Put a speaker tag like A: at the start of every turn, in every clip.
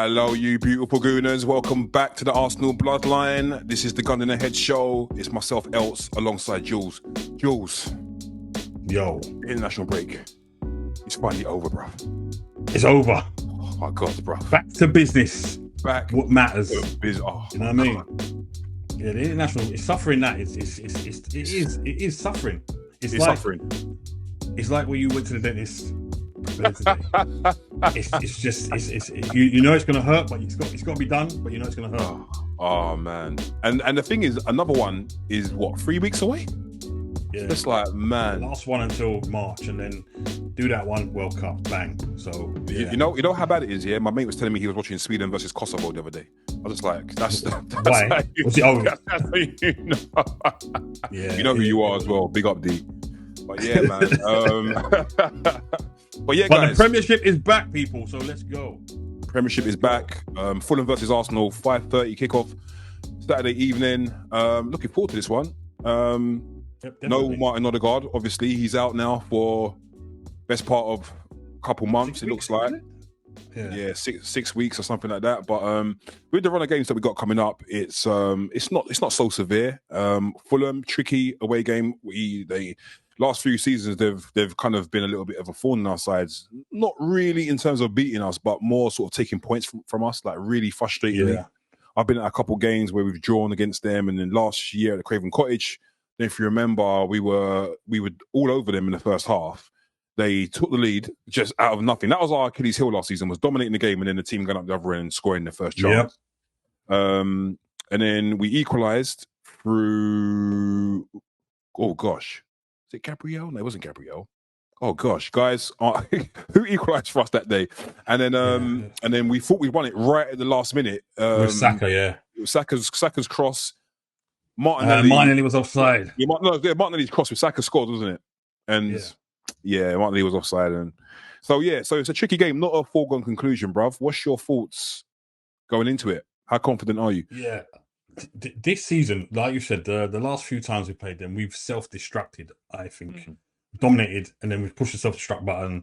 A: Hello, you beautiful gooners. Welcome back to the Arsenal Bloodline. This is the Gun in the Head show. It's myself, Elts, alongside Julz. Julz.
B: Yo.
A: International break. It's finally over, bruv.
B: It's over.
A: Oh, my God, bruv.
B: Back to business.
A: Back.
B: What matters.
A: Oh,
B: you know what I mean? Yeah, the international is suffering that. It is suffering. It's like, suffering. It's like when you went to the dentist. You know it's gonna hurt, but it's got to be done. But you know it's gonna hurt.
A: Oh man, and the thing is, another one is what, 3 weeks away? Yeah, it's like, man,
B: last one until March, and then do that one World Cup, bang. So yeah.
A: you know how bad it is. Yeah, my mate was telling me he was watching Sweden versus Kosovo the other day. I was just like, that's
B: why?
A: That's you know.
B: Yeah,
A: you know who you are as well. Big up, D. But yeah, man. But guys,
B: the Premiership is back, people. So let's go.
A: Premiership is back. Fulham versus Arsenal, 5:30 kickoff Saturday evening. Looking forward to this one. No Martin Odegaard, obviously he's out now for best part of a couple months. It looks like, yeah, 6 weeks or something like that. But with the run of games that we got coming up, it's not so severe. Fulham, tricky away game. They last few seasons they've kind of been a little bit of a thorn in our sides. Not really in terms of beating us, but more sort of taking points from us, like really frustratingly. Yeah. I've been at a couple games where we've drawn against them, and then last year at the Craven Cottage, if you remember, we were all over them in the first half. They took the lead just out of nothing. That was our Achilles heel last season, was dominating the game, and then the team going up the other end and scoring their first chance. Yep. And then we equalised through, oh gosh, is it Gabriel? No, it wasn't Gabriel. Oh gosh, guys, who equalised for us that day? And then we thought we won it right at the last minute.
B: With Saka, yeah.
A: Saka's cross.
B: Martinelli was offside.
A: Yeah, Martinelli's cross with Saka scored, wasn't it? And yeah, Martinelli was offside. And so it's a tricky game, not a foregone conclusion, bruv. What's your thoughts going into it? How confident are you?
B: Yeah, this season, like you said, the last few times we played them, we've self-destructed, I think. Dominated, and then we've pushed the self-destruct button,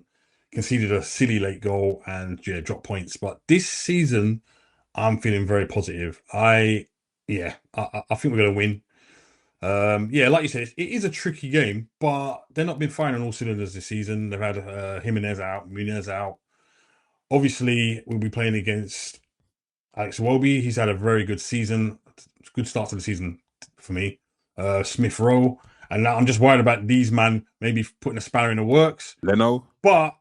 B: conceded a silly late goal, and dropped points. But this season, I'm feeling very positive. I think we're going to win. Like you said, it is a tricky game, but they've not been firing on all cylinders this season. They've had Jimenez out, Munez out. Obviously, we'll be playing against Alex Iwobi. He's had a very good season. Good start to the season for me. Smith Rowe. And now I'm just worried about these man maybe putting a spanner in the works.
A: Leno.
B: But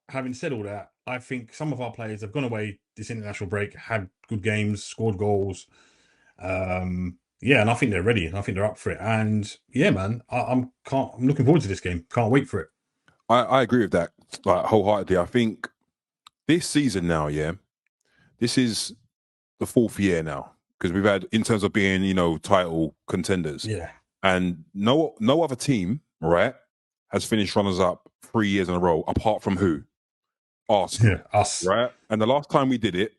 B: having said all that, I think some of our players have gone away this international break, had good games, scored goals. And I think they're ready. And I think they're up for it. And yeah, man, I'm looking forward to this game. Can't wait for it.
A: I agree with that, like, wholeheartedly. I think this season now, this is the fourth year now, because we've had, in terms of being, title contenders.
B: Yeah.
A: And no other team, right, has finished runners-up 3 years in a row, apart from who? Arsenal.
B: Yeah, us.
A: Right? And the last time we did it,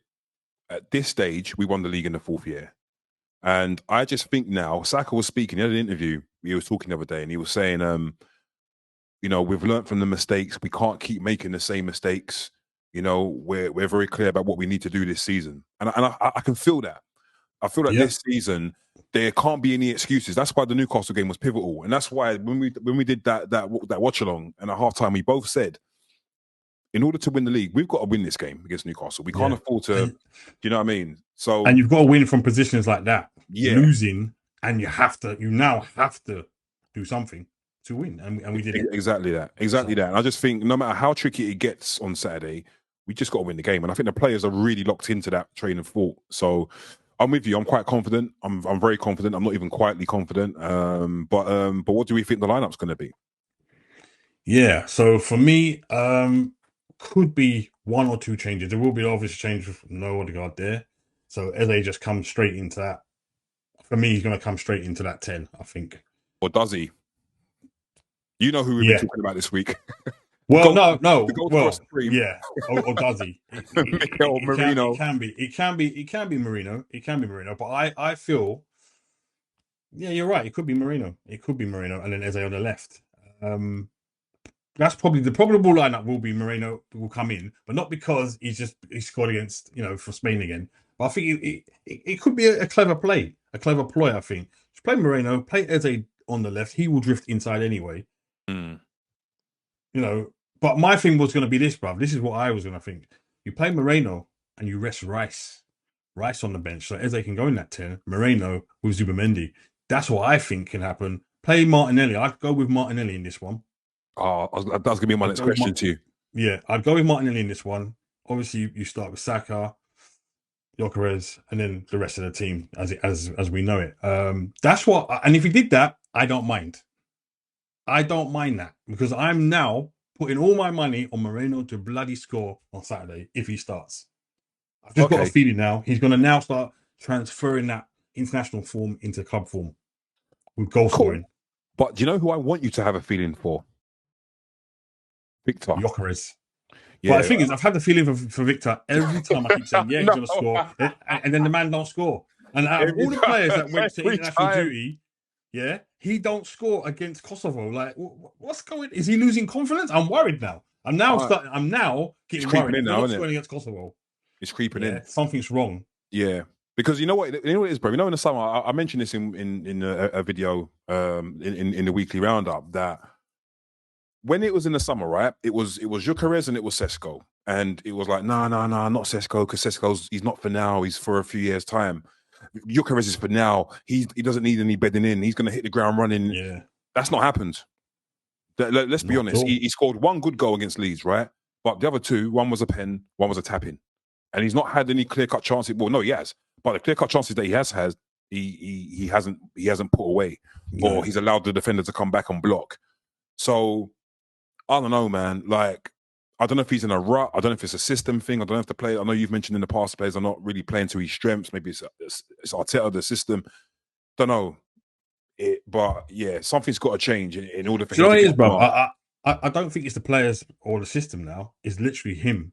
A: at this stage, we won the league in the fourth year. And I just think now, Saka was speaking, he had an interview, he was talking the other day, and he was saying, we've learned from the mistakes, we can't keep making the same mistakes. We're very clear about what we need to do this season. And I can feel that. I feel like this season, there can't be any excuses. That's why the Newcastle game was pivotal, and that's why when we did that watch along and at halftime, we both said, in order to win the league, we've got to win this game against Newcastle. We can't afford to. Do you know what I mean? So,
B: and you've got to win from positions like that. Losing, and you now have to do something to win, and we did it.
A: Exactly that. And I just think no matter how tricky it gets on Saturday, we just got to win the game. And I think the players are really locked into that train of thought. So I'm with you. I'm quite confident. I'm very confident. I'm not even quietly confident. But what do we think the lineup's going to be?
B: Yeah. So for me, could be one or two changes. There will be obvious change with no Odegaard there. So Eze just comes straight into that. For me, he's going to come straight into that 10, I think.
A: Or does he? You know who we've been talking about this week.
B: Well, no. Well, yeah. Or does he?
A: Mikel Merino.
B: It can be Merino. But I feel, yeah, you're right. It could be Merino. And then Eze on the left. that's probably the probable lineup will be Moreno will come in, but not because he scored against for Spain again. But I think it could be a clever play, a clever ploy. I think just play Moreno, play Eze on the left. He will drift inside anyway.
A: Mm.
B: But my thing was going to be this, bruv. This is what I was going to think. You play Moreno and you rest Rice on the bench, so Eze can go in that 10. Moreno with Zubimendi. That's what I think can happen. Play Martinelli. I'd go with Martinelli in this one.
A: Oh, that was going to be my next question to you.
B: Yeah, I'd go with Martinelli in this one. Obviously, you start with Saka, Gyökeres, and then the rest of the team as we know it. That's what. And if he did that, I don't mind. I don't mind that because I'm now putting all my money on Moreno to bloody score on Saturday if he starts. I've just got a feeling now he's going to now start transferring that international form into club form with goal scoring.
A: But do you know who I want you to have a feeling for? Victor.
B: Gyökeres. Yeah, but the thing is, I've had the feeling for Victor every time I keep saying, yeah, he's going to score. And then the man don't score. And out of all the players that went to international duty, yeah, he don't score against Kosovo. Like, what's going? Is he losing confidence? I'm worried now. I'm now getting worried.
A: Now,
B: not scoring against Kosovo.
A: It's creeping in.
B: Something's wrong.
A: Yeah, because you know what? You know what it is, bro. In the summer, I mentioned this in a video in the weekly roundup that when it was in the summer, right? It was Gyökeres and it was Sesko, and it was like, nah, not Sesko, because he's not for now. He's for a few years' time. Gyökeres is for now. He doesn't need any bedding in. He's going to hit the ground running.
B: Yeah,
A: that's not happened. Let's be honest. He scored one good goal against Leeds, right? But the other two, one was a pen, one was a tap-in. And he's not had any clear-cut chances. Well, no, he has. But the clear-cut chances that he has, he hasn't put away, or he's allowed the defender to come back and block. So I don't know, man. Like, I don't know if he's in a rut. I don't know if it's a system thing. I don't know if the player. I know you've mentioned in the past players are not really playing to his strengths. Maybe it's Arteta, the system. Don't know. But yeah, something's got to change in order for.
B: You know what it is, bro? I don't think it's the players or the system now. It's literally him.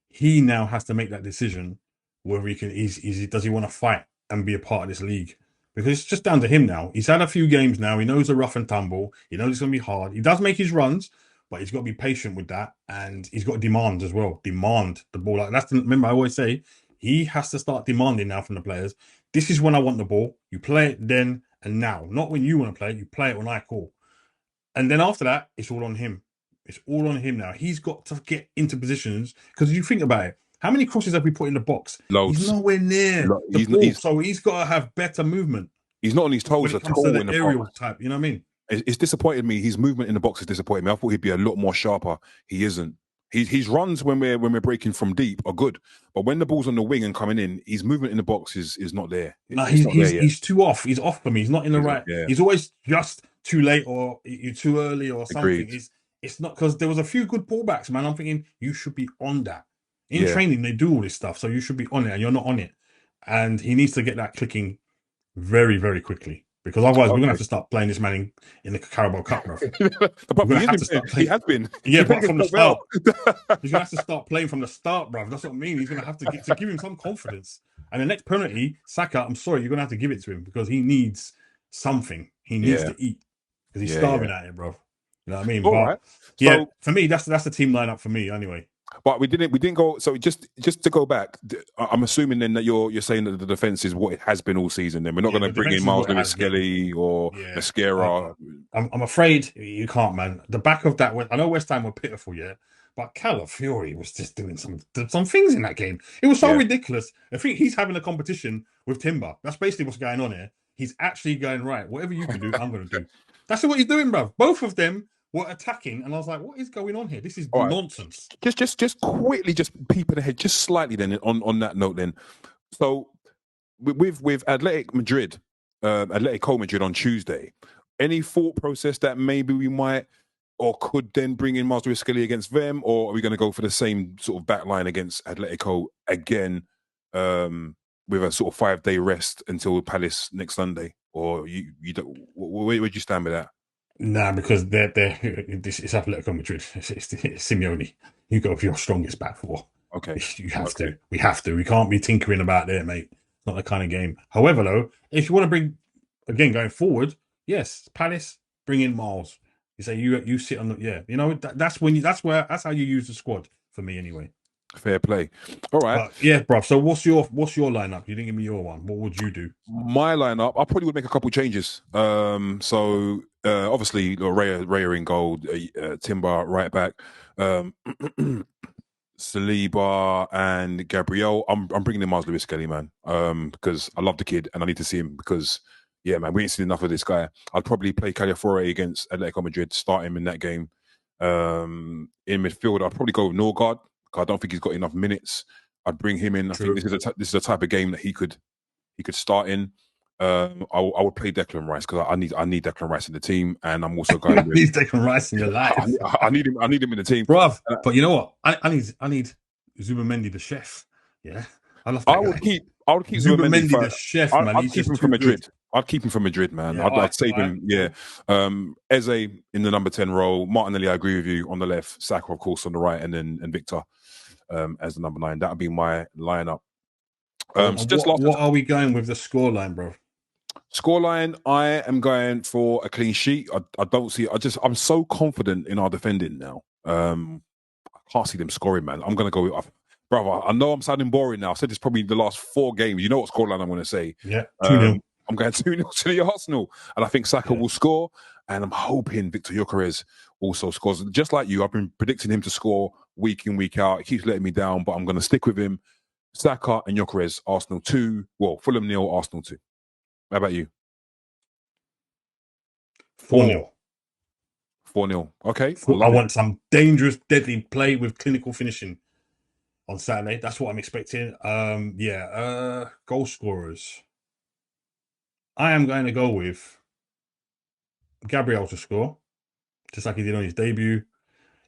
B: He now has to make that decision whether he can. Does he want to fight and be a part of this league? Because it's just down to him now. He's had a few games now. He knows the rough and tumble. He knows it's going to be hard. He does make his runs, but he's got to be patient with that, and he's got to demand as well. Demand the ball. Remember, I always say he has to start demanding now from the players. This is when I want the ball. You play it then and now, not when you want to play it. You play it when I call, and then after that, it's all on him. It's all on him now. He's got to get into positions because you think about it. How many crosses have we put in the box?
A: Loads.
B: He's nowhere near the ball, so he's got to have better movement.
A: He's not on his toes at all in the
B: aerial type. You know what I mean?
A: It's disappointed me. His movement in the box has disappointed me. I thought he'd be a lot more sharper. He isn't. His runs when we're breaking from deep are good, but when the ball's on the wing and coming in, his movement in the box is not there.
B: No, he's too off. He's off for me. He's not in the right. Yeah. He's always just too late or you're too early or something.
A: Agreed.
B: It's not because there was a few good pullbacks, man. I'm thinking you should be on that. In training, they do all this stuff, so you should be on it, and you're not on it. And he needs to get that clicking very, very quickly. Because otherwise, we're going to have to start playing this man in the Carabao Cup, bro.
A: He has been.
B: Yeah, but from the start. He's going to have to start playing from the start, bro. That's what I mean. He's going to have to give him some confidence. And the next penalty, Saka, I'm sorry, you're going to have to give it to him because he needs something. He needs to eat because he's starving at it, bro. You know what I mean?
A: Right.
B: Yeah, so, for me, that's the team lineup for me anyway.
A: But we didn't go. So just to go back, I'm assuming then that you're saying that the defense is what it has been all season. Then we're not going to bring in Miles Lewis Skelly or Mascara.
B: I'm afraid you can't, man. The back of that, I know West Ham were pitiful, but Calafiori was just doing some things in that game. It was so ridiculous. I think he's having a competition with Timber. That's basically what's going on here. He's actually going, right, whatever you can do, I'm going to do. That's what he's doing, bruv. Both of them were attacking, and I was like, what is going on here? This is nonsense.
A: Just quickly, just peeping ahead, just slightly then on that note then. So with Atletico Madrid on Tuesday, any thought process that maybe we might or could then bring in Miles Lewis Skelly against them, or are we going to go for the same sort of back line against Atletico again with a sort of 5-day rest until Palace next Sunday? Or you don't, where would you stand with that?
B: Nah, because it's Atletico Madrid. It's Simeone. You go for your strongest back four.
A: Okay.
B: You have to. We have to. We can't be tinkering about there, mate. It's not the kind of game. However, though, if you want to bring, again, going forward, yes, Palace, bring in Miles. You say you sit on the you know that's how you use the squad for me anyway.
A: Fair play. All right.
B: But yeah, bro. So what's your lineup? You didn't give me your one. What would you do?
A: My lineup, I probably would make a couple changes. So obviously Raya in goal, Timber right back, Saliba and Gabriel. I'm bringing in Miles Lewis Kelly, man, because I love the kid and I need to see him because, yeah, man, we ain't seen enough of this guy. I'd probably play Caliafore against Atletico Madrid, start him in that game. In midfield, I'd probably go with Norgard because I don't think he's got enough minutes. I'd bring him in.
B: True.
A: I think this is a type of game that he could start in. I would play Declan Rice because I need Declan Rice in the team, and I'm also going with
B: Declan Rice in your life.
A: I need him in the team,
B: bruv. But you know what? I need Zubimendi the chef. Yeah, I love that
A: I would keep
B: Zubimendi the chef, man.
A: I'd keep him from Madrid. Good. I'd keep him from Madrid, man.
B: Yeah,
A: I'd save him. Yeah. Eze in the number 10 role. Martinelli, I agree with you, on the left. Saka, of course, on the right, and then Victor as the number 9. That would be my lineup.
B: What are we going with the scoreline, bro?
A: Scoreline, I am going for a clean sheet. I don't see. I'm so confident in our defending now. I can't see them scoring, man. I'm going to go with, brother. I know I'm sounding boring now. I said this probably the last 4 games. You know what scoreline I'm going to say?
B: Yeah, 2-0.
A: I'm going 2-0 to the Arsenal, and I think Saka will score. And I'm hoping Victor Gyökeres also scores. Just like you, I've been predicting him to score week in, week out. It keeps letting me down, but I'm going to stick with him. Saka and Gyökeres, Arsenal 2. Well, Fulham 0, Arsenal 2. How about you?
B: 4-0.
A: 4-0. Okay.
B: I want some dangerous, deadly play with clinical finishing on Saturday. That's what I'm expecting. Goal scorers. I am going to go with Gabriel to score, just like he did on his debut.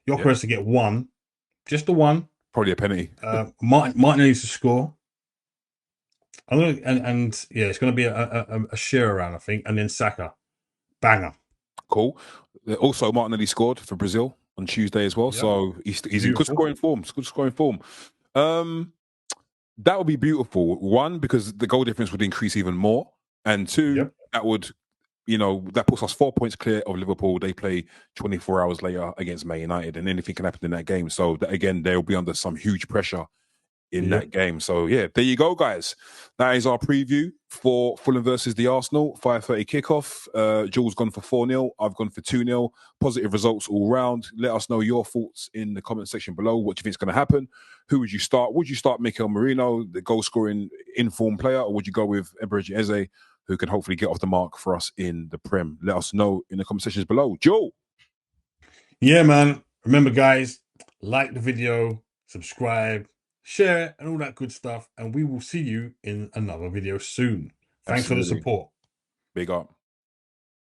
B: Gyökeres to get 1. Just the 1.
A: Probably a penalty.
B: Martin needs to score. It's going to be a share around, I think, and then Saka, banger.
A: Cool. Also, Martinelli scored for Brazil on Tuesday as well, so he's in good scoring form. It's good scoring form. That would be beautiful. 1, because the goal difference would increase even more, and 2, that would, that puts us 4 points clear of Liverpool. They play 24 hours later against Man United, and anything can happen in that game. So again, they'll be under some huge pressure in that game. So yeah, there you go, guys. That is our preview for Fulham versus the Arsenal 5:30 kickoff. Jules gone for 4-0. I've gone for 2-0. Positive results all round. Let us know your thoughts in the comment section below. What do you think is going to happen? Who would you start? Would you start Mikel Merino, the goal scoring informed player, or would you go with Emirates Eze, who can hopefully get off the mark for us in the Prem? Let us know in the comment sections below. Joe.
B: Yeah, man. Remember, guys, like the video, subscribe, share, and all that good stuff. And we will see you in another video soon. Thanks for the support.
A: Big up.